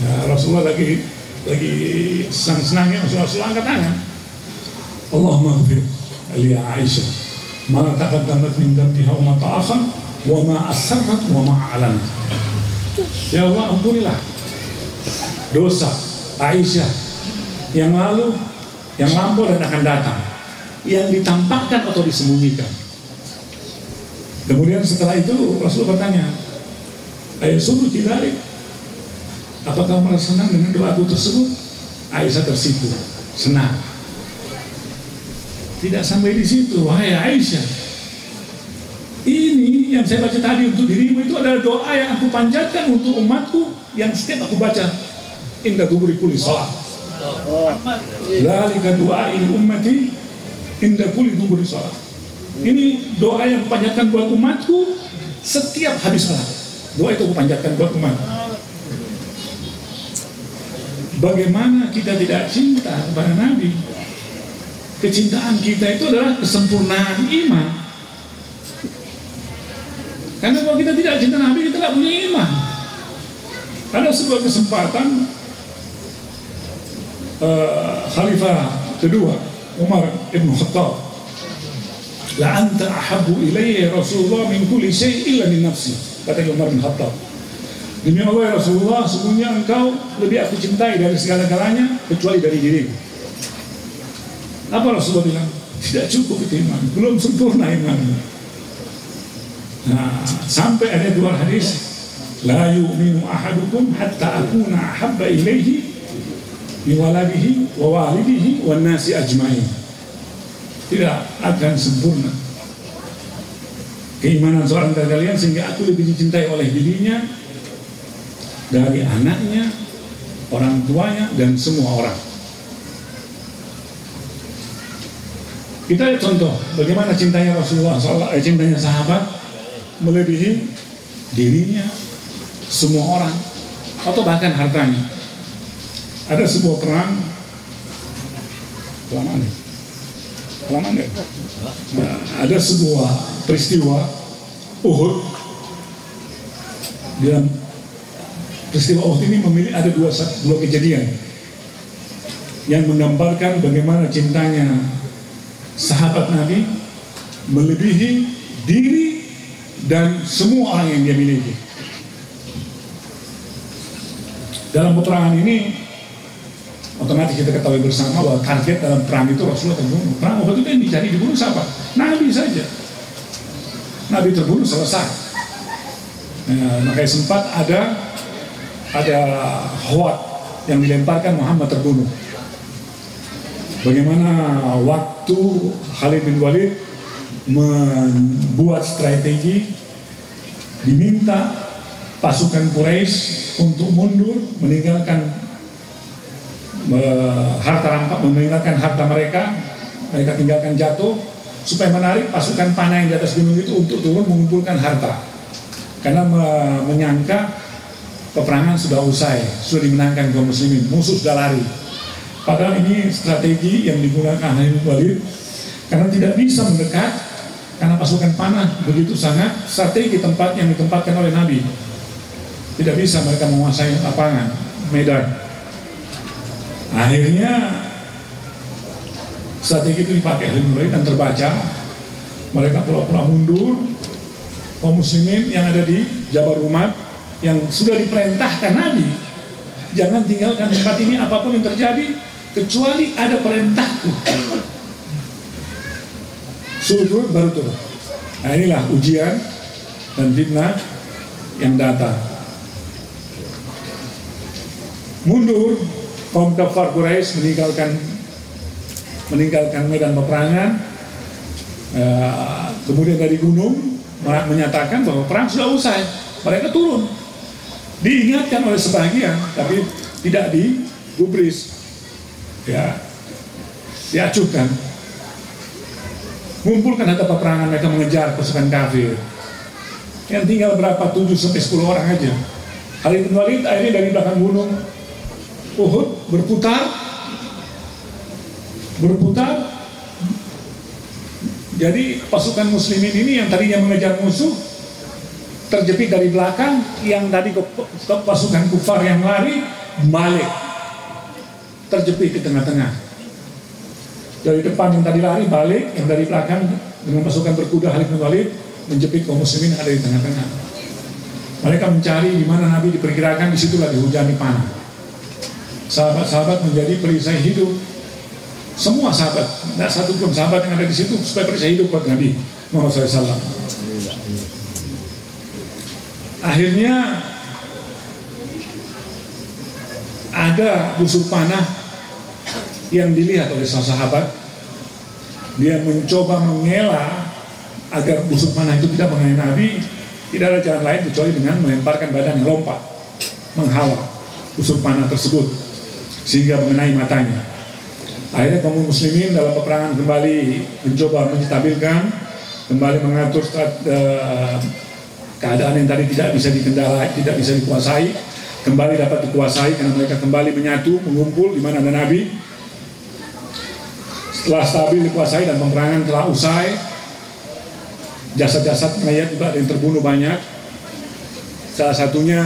Ya, Rasulullah lagi senang-senangnya, Rasulullah angkat tangan, Allahumma ghfir li Aisyah ma taqaddamat min dhanbiha wa ma ta'akhkhar wa ma asarrat wa ma a'lanat. Ya Allah, ampunilah dosa Aisyah yang lalu, yang lampau dan akan datang, yang ditampakkan atau disembunyikan. Kemudian setelah itu Rasul bertanya, ayo suruh tidak, apakah merasa senang dengan doaku tersebut? Aisyah tersipu, senang. Tidak sampai di situ, wahai Aisyah, ini yang saya baca tadi untuk dirimu itu adalah doa yang aku panjatkan untuk umatku, yang setiap aku baca inda duburi kulli shalah. Dzalika du'ai ummati inda kulli duburi shalah. Ini doa yang aku panjatkan buat umatku setiap habis salat. Doa itu aku panjatkan buat umat. Bagaimana kita tidak cinta kepada Nabi? Kecintaan kita itu adalah kesempurnaan iman. Karena kalau kita tidak cinta Nabi, kita tidak punya iman. Ada sebuah kesempatan Khalifah kedua Umar ibn Khattab, la anta ahabbu ilayya Rasulullah min kulli syai' illa min nafsi, kata Umar bin Khattab. Demi Allah ya Rasulullah, sesungguhnya engkau lebih aku cintai dari segala-galanya kecuali dari diriku. Apa Rasulullah bilang? Tidak cukup itu iman, belum sempurna imannya. Nah, sampai ada dua hadis, la yu'minu ahadukum hatta akuna ahabba ilaihi min waladihi wa walidihi wan nasi ajmain. Tidak akan sempurna keimanan seorang dari kalian sehingga aku lebih dicintai oleh dirinya dari anaknya, orang tuanya, dan semua orang. Kita lihat contoh bagaimana cintanya Rasulullah SAW, cintanya sahabat melebihi dirinya, semua orang, atau bahkan hartanya. Ada sebuah perang, kelamaan ya? Nah, ada sebuah peristiwa Uhud. Dalam peristiwa Uhud ini ada dua kejadian yang menggambarkan bagaimana cintanya sahabat Nabi melebihi diri dan semua orang yang dia miliki. Dalam peperangan ini otomatis kita ketahui bersama bahwa target dalam perang itu Rasulullah terbunuh. Perang Uhud itu yang dicari dibunuh siapa? Nabi saja. Nabi terbunuh, selesai. Nah, makanya sempat ada hoak yang dilemparkan Muhammad terbunuh. Bagaimana waktu Khalid bin Walid membuat strategi, diminta pasukan Quraisy untuk mundur, meninggalkan harta rampasan, meninggalkan harta mereka tinggalkan jatuh, supaya menarik pasukan panah yang di atas gunung itu untuk turun mengumpulkan harta, karena menyangka peperangan sudah usai, sudah dimenangkan kaum muslimin, musuh sudah lari. Padahal ini strategi yang digunakan Khalid bin Walid karena tidak bisa mendekat, karena pasukan panah begitu sangat strategi tempat yang ditempatkan oleh Nabi. Tidak bisa mereka menguasai lapangan, medan. Akhirnya strategi itu dipakai oleh Khalid dan terbaca. Mereka pura-pura mundur. Kaum muslimin yang ada di Jabal Rumat yang sudah diperintahkan Nabi, jangan tinggalkan tempat ini apapun yang terjadi kecuali ada perintahku. Suruh baru turun. Nah, inilah ujian dan fitnah yang datang. Mundur, kaum kafir Quraisy meninggalkan medan peperangan. Kemudian dari gunung menyatakan bahwa perang sudah usai. Mereka turun. Diingatkan oleh sebagian, tapi tidak digubris. Ya, diacuhkan. Ngumpulkan harta peperangan, mereka mengejar pasukan kafir. Yang tinggal berapa? 7-10 orang aja. Khalid bin Walid akhirnya dari belakang gunung Uhud berputar. Jadi pasukan muslimin ini yang tadinya mengejar musuh terjepit dari belakang, yang tadi pasukan kufar yang lari balik, terjepit di tengah-tengah. Dari depan yang tadi lari balik, yang dari belakang dengan pasukan berkuda Khalid bin Walid menjepit kaum muslimin yang ada di tengah-tengah. Mereka mencari di mana Nabi diperkirakan, disitulah dihujani panah. Sahabat-sahabat menjadi perisai hidup. Semua sahabat, tidak satu pun sahabat yang ada di situ supaya perisai hidup buat Nabi Muhammad SAW. Akhirnya ada busur panah yang dilihat oleh sahabat. Dia mencoba mengelak agar busur panah itu tidak mengenai Nabi. Tidak ada jalan lain kecuali dengan melemparkan badan yang lompat menghalau busur panah tersebut sehingga mengenai matanya. Akhirnya kaum muslimin dalam peperangan kembali mencoba menstabilkan, kembali mengatur keadaan yang tadi tidak bisa dikendalikan, tidak bisa dikuasai, kembali dapat dikuasai karena mereka kembali menyatu, mengumpul di mana ada Nabi. Setelah stabil dikuasai dan peperangan telah usai, jasad-jasad mayat juga ada yang terbunuh banyak. Salah satunya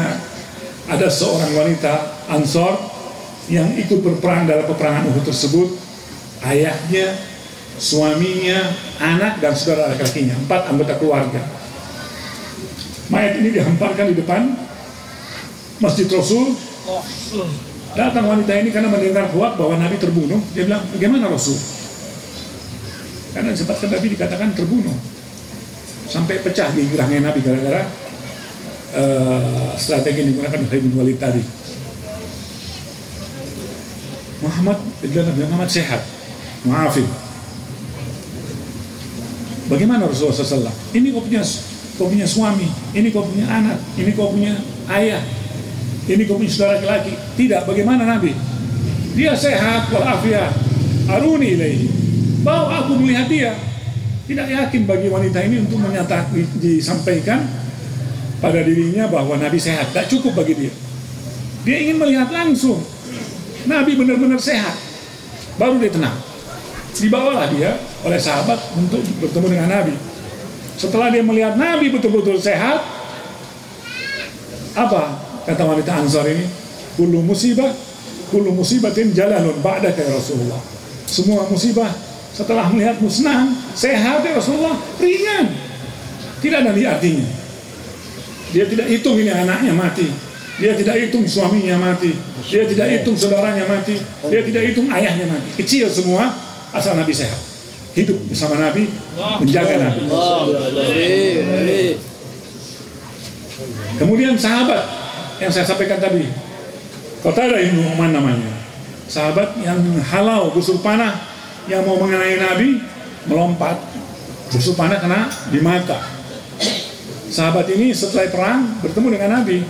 ada seorang wanita Ansor yang ikut berperang dalam peperangan Uhud tersebut. Ayahnya, suaminya, anak, dan saudara laki-lakinya, 4 anggota keluarga. Mayat ini dihamparkan di depan Masjid Rasul. Datang wanita ini karena mendengar hoak bahwa Nabi terbunuh. Dia bilang, bagaimana Rasul? Karena sempat Nabi dikatakan terbunuh. Sampai pecah di gerahnya Nabi gara-gara strategi yang digunakan Khalid bin Walid tadi. Muhammad sehat, maafin. Bagaimana Rasulullah SAW? Ini kau punya suami, ini kau punya anak, ini kau punya ayah, ini kau punya saudara laki-laki. Tidak, bagaimana Nabi? Dia sehat walafiat. Aruni ilaihi. Bawa aku melihat dia. Tidak yakin bagi wanita ini untuk menyatakan, disampaikan pada dirinya bahwa Nabi sehat. Tidak cukup bagi dia. Dia ingin melihat langsung Nabi benar-benar sehat, baru dia tenang. Dibawalah dia oleh sahabat untuk bertemu dengan Nabi. Setelah dia melihat Nabi betul-betul sehat, apa kata wanita Ansar ini? Kullu musibatin jalalun ba'daka ya Rasulullah. Semua musibah setelah melihatmu senang, sehat ya Rasulullah, ringan. Tidak ada artinya. Dia tidak hitung ini anaknya mati. Dia tidak hitung suaminya mati. Dia tidak hitung saudaranya mati. Dia tidak hitung ayahnya mati. Kecil semua, asal Nabi sehat. Hidup bersama Nabi, menjaga Nabi. Kemudian sahabat yang saya sampaikan tadi, Qatadah bin Nu'man namanya. Sahabat yang halau busur panah yang mau mengenai Nabi, melompat. Busur panah kena di mata. Sahabat ini setelah perang bertemu dengan Nabi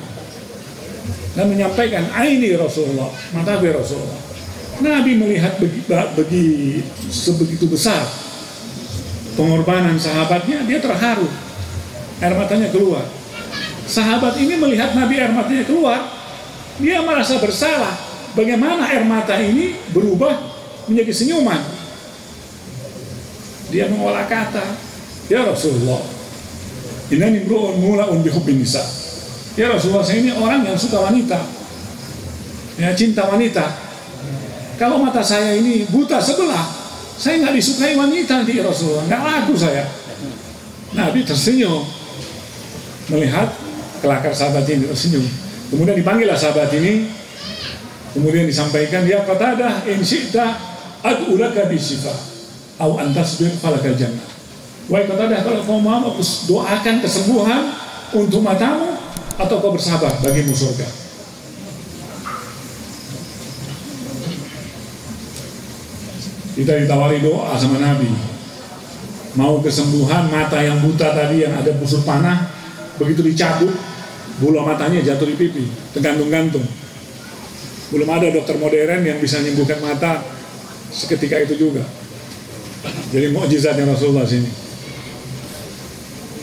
dan menyampaikan, "Aini Rasulullah, mata Rasulullah." Nabi melihat sebegitu besar pengorbanan sahabatnya, dia terharu, air matanya keluar. Sahabat ini melihat Nabi air matanya keluar, dia merasa bersalah. Bagaimana air mata ini berubah menjadi senyuman? Dia mengolah kata, "Ya Rasulullah, innani imru'un mula'un bihubbin nisa." Ya Rasulullah, saya ini orang yang suka wanita, ya, cinta wanita. kalau mata saya ini buta sebelah, saya nggak disukai wanita nanti ya Rasulullah, nggak laku saya. Nabi tersenyum melihat kelakar sahabat ini, tersenyum. Kemudian dipanggillah sahabat ini, kemudian disampaikan, ya Qatadah, in syi'ta ad'ulaka bisyifa au antasbir falakal jannah. Wahai Qatadah, kalau kau mau aku doakan kesembuhan untuk matamu atau kau bersabar bagimu surga. Kita ditawari doa sama Nabi, mau kesembuhan mata yang buta tadi yang ada busur panah, begitu dicabut bola matanya jatuh di pipi, tergantung-gantung. Belum ada dokter modern yang bisa menyembuhkan mata seketika itu juga. Jadi mukjizatnya Rasulullah sini.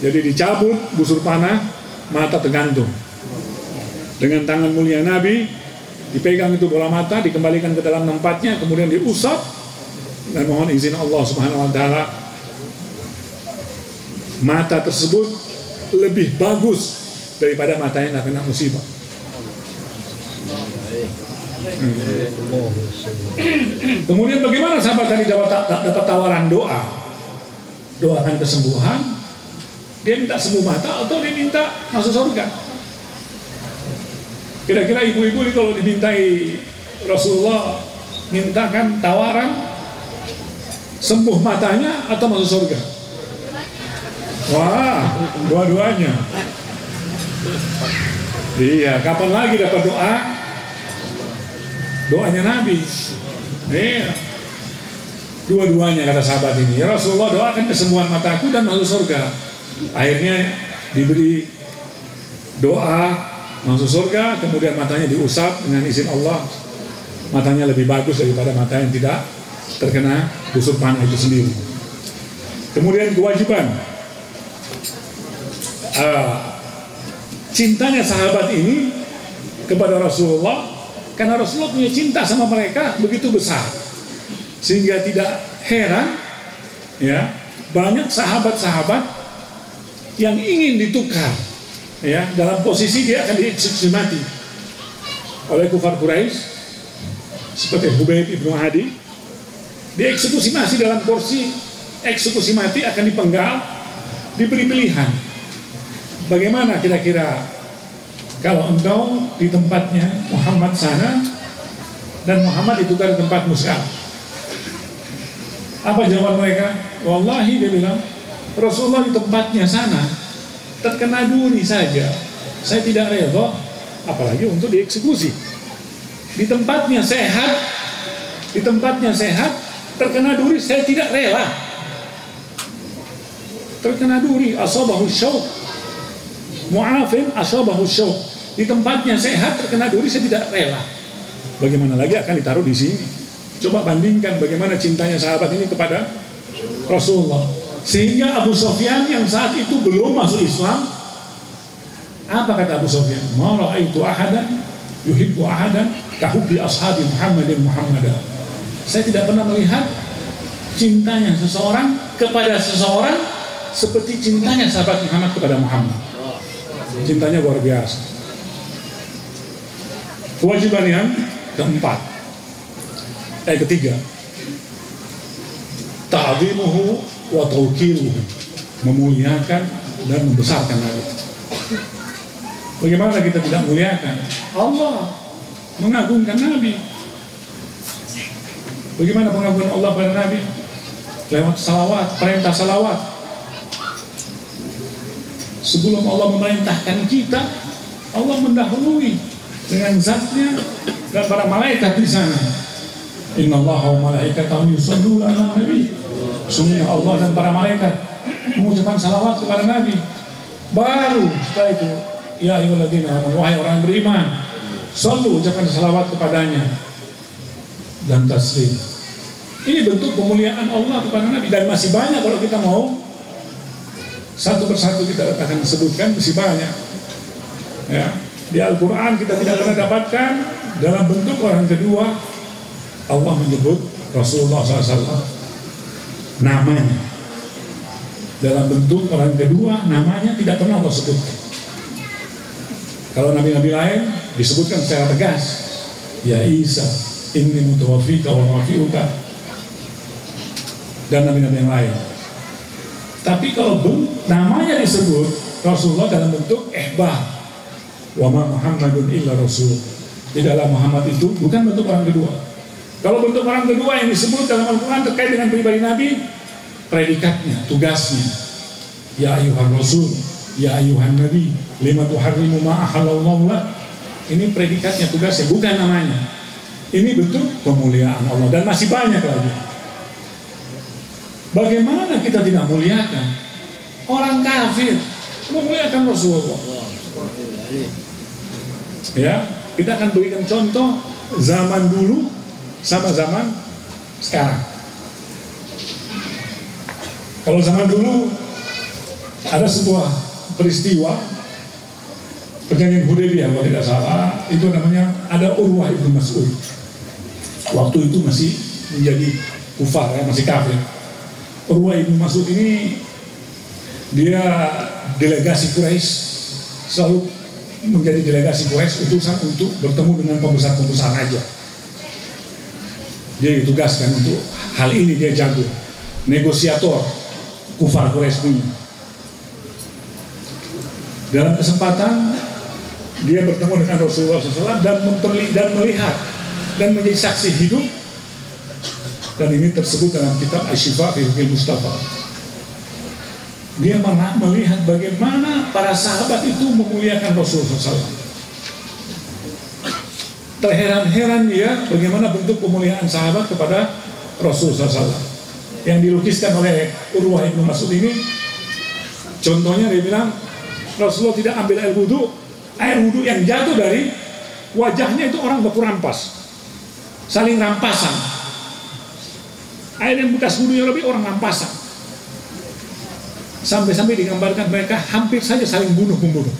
Jadi dicabut busur panah, mata tergantung. Dengan tangan mulia Nabi dipegang itu bola mata, dikembalikan ke dalam tempatnya, kemudian diusap dan mohon izin Allah Subhanahu wa taala, mata tersebut lebih bagus daripada mata yang kena musibah. Kemudian bagaimana sahabat tadi dapat tawaran doa? Doakan kesembuhan. Dia minta sembuh mata atau dia minta masuk surga? Kira-kira ibu-ibu ini kalau dimintai Rasulullah mintakan tawaran sembuh matanya atau masuk surga? Wah, dua-duanya. Iya, kapan lagi dapat doa? Doanya Nabi. Iya. Dua-duanya kata sahabat ini. Ya Rasulullah, doakan kesembuhan mataku dan masuk surga. Akhirnya diberi doa masuk surga, kemudian matanya diusap dengan izin Allah. Matanya lebih bagus daripada mata yang tidak terkena busur panah itu sendiri. Kemudian kewajiban cintanya sahabat ini kepada Rasulullah, karena Rasulullah punya cinta sama mereka begitu besar, sehingga tidak heran ya banyak sahabat-sahabat yang ingin ditukar ya dalam posisi dia akan dieksekusi mati oleh kufar Quraisy, seperti Hubayb ibnu Adi, dieksekusi masih dalam porsi eksekusi mati, akan dipenggal, diberi pilihan. Bagaimana kira-kira kalau engkau di tempatnya Muhammad sana dan Muhammad ditukar di tempatmu sekarang? Apa jawaban mereka? Wallahi, dia bilang, Rasulullah di tempatnya sana terkena duri saja saya tidak rela, apalagi untuk dieksekusi. Di tempatnya sehat, terkena duri saya tidak rela. Terkena duri, asabahu syauk, mu'afin asabahu syauk. Di tempatnya sehat, terkena duri saya tidak rela. Bagaimana lagi akan ditaruh di sini? Coba bandingkan bagaimana cintanya sahabat ini kepada Rasulullah. Sehingga Abu Sufyan yang saat itu belum masuk Islam, apa kata Abu Sufyan? Ma ra'aitu ahadan yuhibbu ahadan kahubbi ashabi Muhammadin Muhammadan. Saya tidak pernah melihat cintanya seseorang kepada seseorang seperti cintanya sahabat Muhammad kepada Muhammad. Cintanya luar biasa. Kewajiban yang ketiga, ta'zimuhu wa tawqiruhu, memuliakan dan membesarkan Nabi. Bagaimana kita tidak muliakan? Allah mengagungkan Nabi. Bagaimana pengagungan Allah pada Nabi? Lewat salawat, perintah salawat. Sebelum Allah memerintahkan kita, Allah mendahului dengan zatnya dan para malaikat di sana. Innallaha wa malaikatahu yusholluna 'alan nabi. Sungguh Allah dan para malaikat mengucapkan salawat kepada Nabi. Baru setelah itu, ya ayyuhalladzina amanu, wahai orang beriman, shollu, ucapkan salawat kepadanya dan taslim. Ini bentuk pemuliaan Allah kepada Nabi, dan masih banyak kalau kita mau satu persatu kita akan sebutkan, masih banyak. Ya, di Al-Quran kita tidak pernah dapatkan dalam bentuk orang kedua Allah menyebut Rasulullah SAW namanya. Dalam bentuk orang kedua namanya tidak pernah Allah sebutkan. Kalau nabi-nabi lain disebutkan secara tegas, ya Isa, inni mutawaffika wa rafi'uka, dan nabi-nabi yang lain. Tapi kalau namanya disebut Rasulullah dalam bentuk ihbar, wa ma Muhammadun illa rasul, tidaklah Muhammad itu bukan bentuk orang kedua. Kalau bentuk orang kedua yang disebut dalam Al-Quran terkait dengan pribadi Nabi, predikatnya, tugasnya, ya ayuhan rasul, ya ayuhan nabi, lima tuharrimu ma ahallallahu lak. Ini predikatnya, tugasnya, bukan namanya. Ini bentuk pemuliaan Allah, dan masih banyak lagi. Bagaimana kita tidak muliakan orang kafir, memuliakan Rasulullah? Ya, kita akan berikan contoh zaman dulu sama zaman sekarang. Kalau zaman dulu ada sebuah peristiwa perjanjian Hudaybiyah, kalau tidak salah, itu namanya ada Urwah ibnu Mas'ud. Waktu itu masih menjadi kufar, ya, masih kafir. Urwah ibnu Mas'ud ini dia delegasi Quraisy, selalu menjadi delegasi Quraisy, utusan untuk bertemu dengan pembesar-pembesar raja. Dia ditugaskan untuk hal ini, dia jago, negosiator kufar Quraisy punya. Dalam kesempatan dia bertemu dengan Rasulullah SAW dan melihat dan menjadi saksi hidup, dan ini tersebut dalam kitab Asy-Syifa fi Fiqhil Mustafa. Dia melihat bagaimana para sahabat itu memuliakan Rasulullah SAW. Terheran-heran dia bagaimana bentuk pemuliaan sahabat kepada Rasulullah SAW. Yang dilukiskan oleh Urwah ibnu Mas'ud ini, contohnya dia bilang, Rasulullah tidak ambil air wudhu yang jatuh dari wajahnya itu orang baku rampas, saling rampasan. Air yang bekas wudhunya lebih orang rampasan. Sampai-sampai digambarkan mereka hampir saja saling bunuh-membunuh.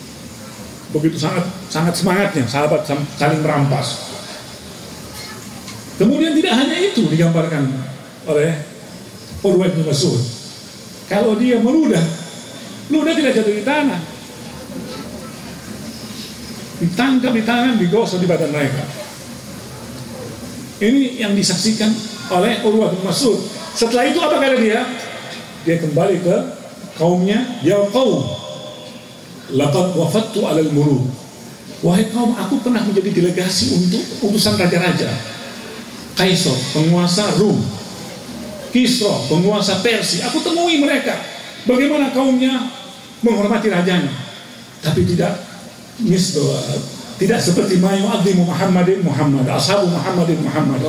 Begitu sangat semangatnya sahabat saling merampas. Kemudian tidak hanya itu digambarkan oleh Urwah bin Mas'ud. Kalau dia meludah tidak jatuh di tanah, ditangkap di tangan, digosok di badan mereka. Ini yang disaksikan oleh Urwah bin Mas'ud. Setelah itu apa kata dia? Dia kembali ke kaumnya, ya qaum, laqad wafattu 'alal muluk. Wahai kaum, aku pernah menjadi delegasi untuk utusan raja-raja. Kaisar, penguasa Rum, Kisra, penguasa Persia. Aku temui mereka, bagaimana kaumnya menghormati rajanya. Tapi tidak seperti ma yu'azzimu Muhammadin Muhammad, ashabu Muhammadin Muhammad.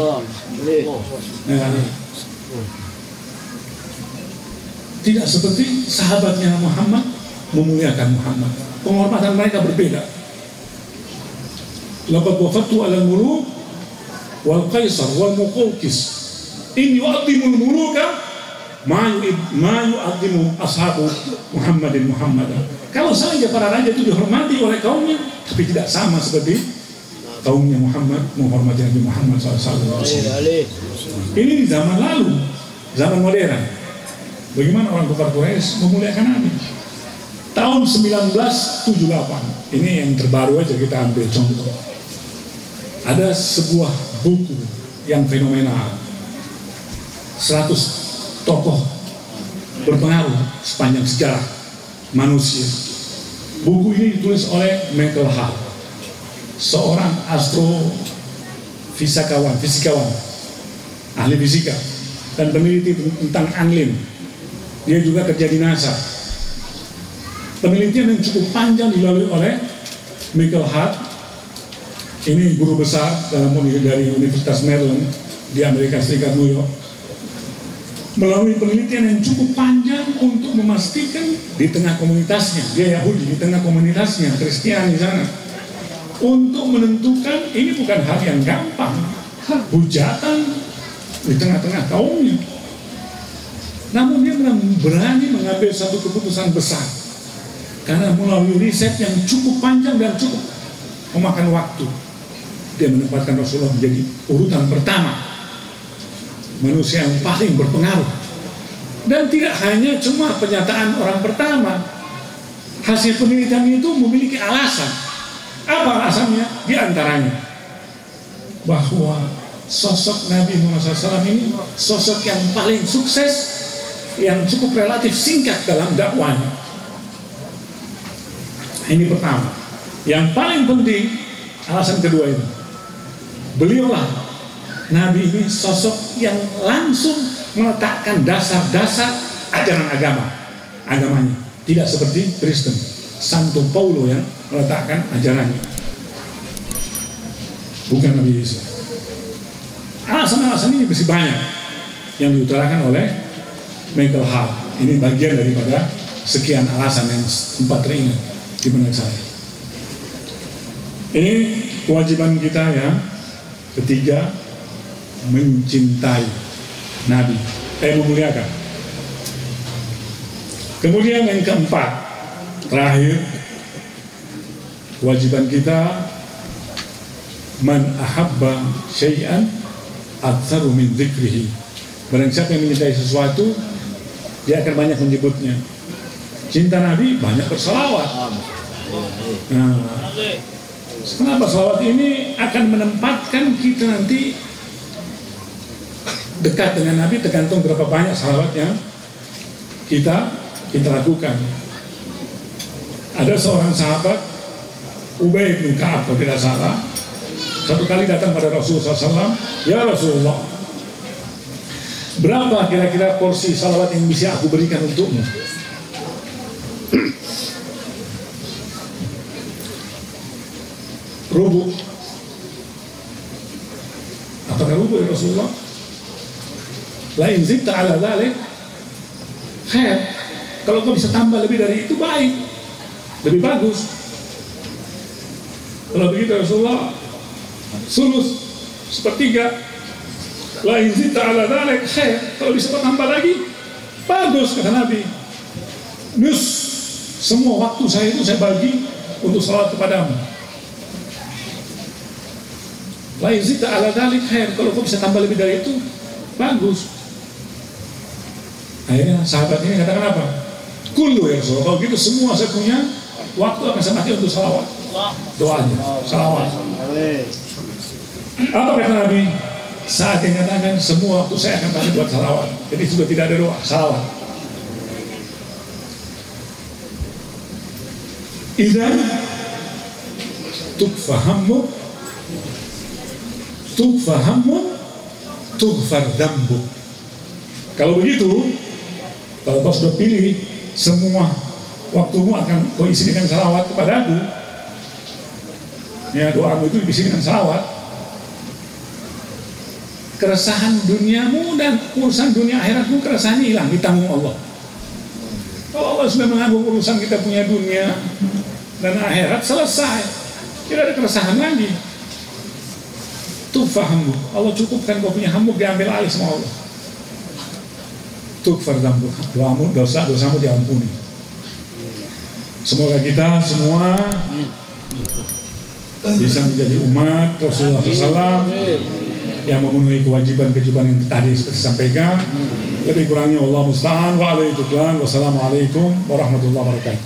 Tidak seperti sahabatnya Muhammad memuliakan Muhammad. Penghormatan mereka berbeda. Laqad wafattu 'alal muluk wal qaisar wal muqawqis in yu'azzimul muluka ma yu'azzimu ashabu Muhammadin Muhammad. Kalau saja para raja itu dihormati oleh kaumnya, tapi tidak sama seperti kaumnya Muhammad menghormati Nabi Muhammad SAW. Ini di zaman lalu, zaman modern. Bagaimana orang kafir Quraisy memuliakan Nabi? Tahun 1978, ini yang terbaru aja kita ambil contoh. Ada sebuah buku yang fenomenal, 100 tokoh berpengaruh sepanjang sejarah manusia. Buku ini ditulis oleh Michael Hart, seorang fisikawan, ahli fisika dan peneliti tentang angin. Dia juga kerja di NASA. Penelitian yang cukup panjang dilalui oleh Michael Hart. Ini guru besar dari Universitas Maryland di Amerika Serikat, New York. Melalui penelitian yang cukup panjang untuk memastikan di tengah komunitasnya, dia Yahudi, di tengah komunitasnya Kristiani di sana, untuk menentukan ini bukan hal yang gampang, hujatan di tengah-tengah kaumnya. Namun dia berani mengambil satu keputusan besar karena melalui riset yang cukup panjang dan cukup memakan waktu, dia menempatkan Rasulullah menjadi urutan pertama, manusia yang paling berpengaruh. Dan tidak hanya cuma pernyataan orang pertama, hasil penelitian itu memiliki alasan. Apa alasannya? Di antaranya bahwa sosok Nabi Muhammad SAW ini sosok yang paling sukses, yang cukup relatif singkat dalam dakwahnya. Ini pertama. Yang paling penting, alasan kedua ini, beliaulah Nabi ini sosok yang langsung meletakkan dasar-dasar ajaran agamanya. Tidak seperti Kristen, Santo Paulo yang meletakkan ajarannya, bukan Nabi Yesus. Alasan-alasan ini masih banyak yang diutarakan oleh Michael Hart. Ini bagian daripada sekian alasan yang sempat teringat di benak saya. Ini kewajiban kita yang ketiga, mencintai Nabi, memuliakan. Kemudian yang keempat, terakhir, kewajiban kita, man ahabba syai'an aktsaru min dzikrihi. Barang siapa yang mencintai sesuatu, dia akan banyak menyebutnya. Cinta Nabi, banyak berselawat. Nah, kenapa selawat ini akan menempatkan kita nanti dekat dengan Nabi, tergantung berapa banyak selawat yang kita lakukan. Ada seorang sahabat, Ubay bin Ka'ab kalau tidak salah, satu kali datang pada Rasulullah SAW, ya Rasulullah, berapa kira-kira porsi salawat yang bisa aku berikan untukmu? Rubu. Apakah rubu ya Rasulullah? Lain zikta ala dhalik khair. Kalau kau bisa tambah lebih dari itu, baik, lebih bagus. Kalau begitu Rasulullah, sulus, sepertiga. Lain zikta ala dhalik khair. Kalau bisa tambah lagi, bagus, kata Nabi. Nus, semua waktu saya itu saya bagi untuk salat kepadamu. Lain zikta ala dhalik khair. Kalau kau bisa tambah lebih dari itu, bagus. Akhirnya sahabat ini katakan apa? Kullu ya Rasulullah, kalau gitu semua saya punya waktu akan saya pakai untuk salawat. Doanya, salawat. Apa kata Nabi? Saat yang katakan semua waktu saya akan pakai buat salawat. Jadi sudah tidak ada doa, salawat. Idzan tukfahamu tughfar dzambuk. Kalau begitu, kalau kau sudah pilih semua waktumu akan kau isi dengan salawat kepada aku, ya doamu itu diisi dengan salawat, keresahan duniamu dan urusan dunia akhiratmu, keresahan hilang, ditanggung Allah. Kalau Allah sudah menanggung urusan kita punya dunia dan akhirat, selesai, tidak ada keresahan lagi. Tufahamu, Allah cukupkan kau punya hamuk, diambil alih sama Allah. Tughfar dzambuk, doamu, dosamu diampuni. Semoga kita semua bisa menjadi umat Rasulullah SAW yang memenuhi kewajiban-kewajiban yang tadi disampaikan. Lebih kurangnya Allah musta'an wa alaihi tuklan. Wassalamualaikum warahmatullahi wabarakatuh.